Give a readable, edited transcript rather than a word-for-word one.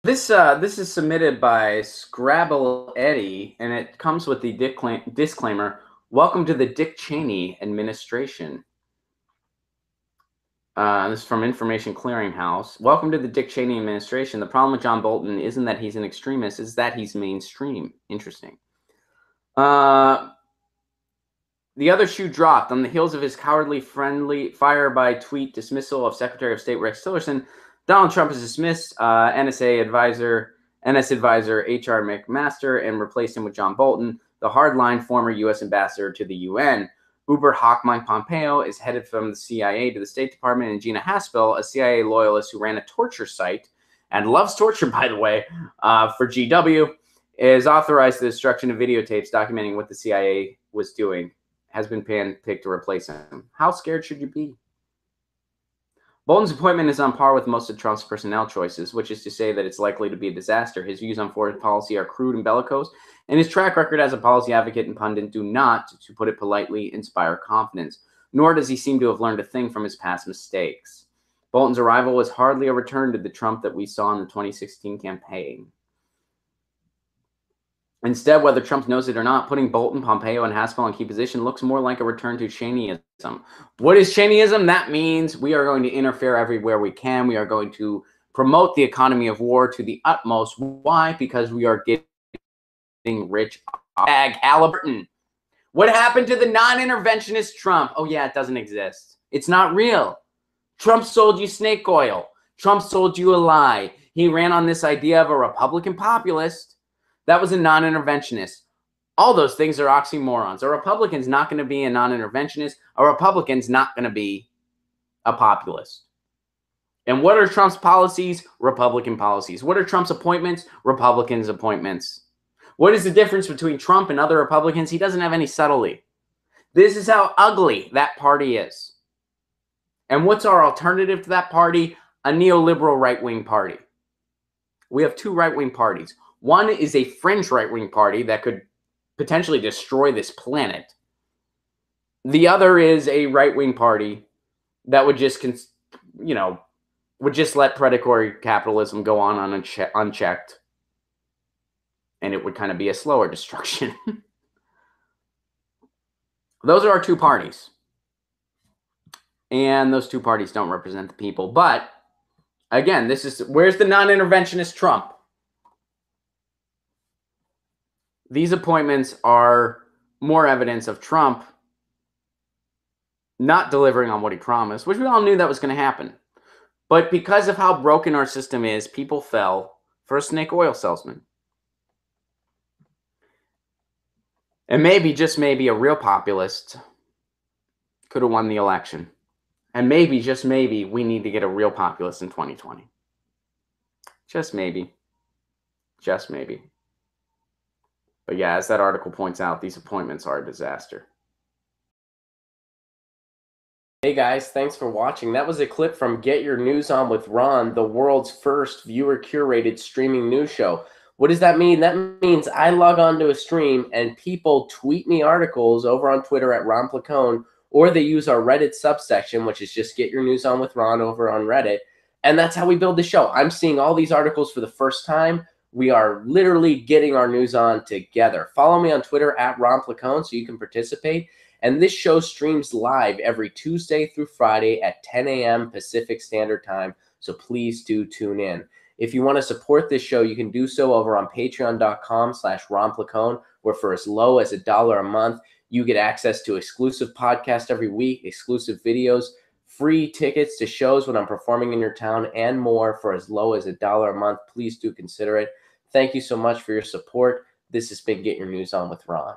This is submitted by Scrabble Eddie, and it comes with the disclaimer: "Welcome to the Dick Cheney administration." This is from Information Clearinghouse. Welcome to the Dick Cheney administration. The problem with John Bolton isn't that he's an extremist; it's that he's mainstream. Interesting. The other shoe dropped on the heels of his cowardly, friendly fire-by tweet dismissal of Secretary of State Rex Tillerson. Donald Trump has dismissed NS advisor H.R. McMaster and replaced him with John Bolton, the hardline former U.S. ambassador to the UN. Uber hawk Mike Pompeo is headed from the CIA to the State Department, and Gina Haspel, a CIA loyalist who ran a torture site and loves torture, by the way, for GW, is authorized the destruction of videotapes documenting what the CIA was doing, has been picked to replace him. How scared should you be? Bolton's appointment is on par with most of Trump's personnel choices, which is to say that it's likely to be a disaster. His views on foreign policy are crude and bellicose, and his track record as a policy advocate and pundit do not, to put it politely, inspire confidence, nor does he seem to have learned a thing from his past mistakes. Bolton's arrival was hardly a return to the Trump that we saw in the 2016 campaign. Instead, whether Trump knows it or not, putting Bolton, Pompeo, and Haspel in key position looks more like a return to Cheneyism. What is Cheneyism? That means we are going to interfere everywhere we can. We are going to promote the economy of war to the utmost. Why? Because we are getting rich. Halliburton. What happened to the non-interventionist Trump? Oh, yeah, it doesn't exist. It's not real. Trump sold you snake oil. Trump sold you a lie. He ran on this idea of a Republican populist. That was a non-interventionist. All those things are oxymorons. A Republican's not going to be a non-interventionist. A Republican's not going to be a populist. And what are Trump's policies? Republican policies. What are Trump's appointments? Republicans' appointments. What is the difference between Trump and other Republicans? He doesn't have any subtlety. This is how ugly that party is. And what's our alternative to that party? A neoliberal right-wing party. We have two right-wing parties. One is a fringe right-wing party that could potentially destroy this planet. The other is a right-wing party that would just, would just let predatory capitalism go on unchecked. And it would kind of be a slower destruction. Those are our two parties. And those two parties don't represent the people. But, again, where's the non-interventionist Trump? These appointments are more evidence of Trump not delivering on what he promised, which we all knew that was going to happen. But because of how broken our system is, people fell for a snake oil salesman. And maybe, just maybe, a real populist could have won the election. And maybe, just maybe, we need to get a real populist in 2020. Just maybe. Just maybe. But yeah, as that article points out, these appointments are a disaster. Hey guys, thanks for watching. That was a clip from Get Your News On with Ron, the world's first viewer-curated streaming news show. What does that mean? That means I log on to a stream and people tweet me articles over on Twitter at Ron Placone, or they use our Reddit subsection, which is just Get Your News On with Ron over on Reddit. And that's how we build the show. I'm seeing all these articles for the first time. We are literally getting our news on together. Follow me on Twitter at Ron Placone so you can participate. And this show streams live every Tuesday through Friday at 10 a.m. Pacific Standard Time. So please do tune in. If you want to support this show, you can do so over on patreon.com/Ron Placone, where for as low as $1 a month, you get access to exclusive podcasts every week, exclusive videos, free tickets to shows when I'm performing in your town, and more for as low as $1 a month. Please do consider it. Thank you so much for your support. This has been Get Your News On with Ron.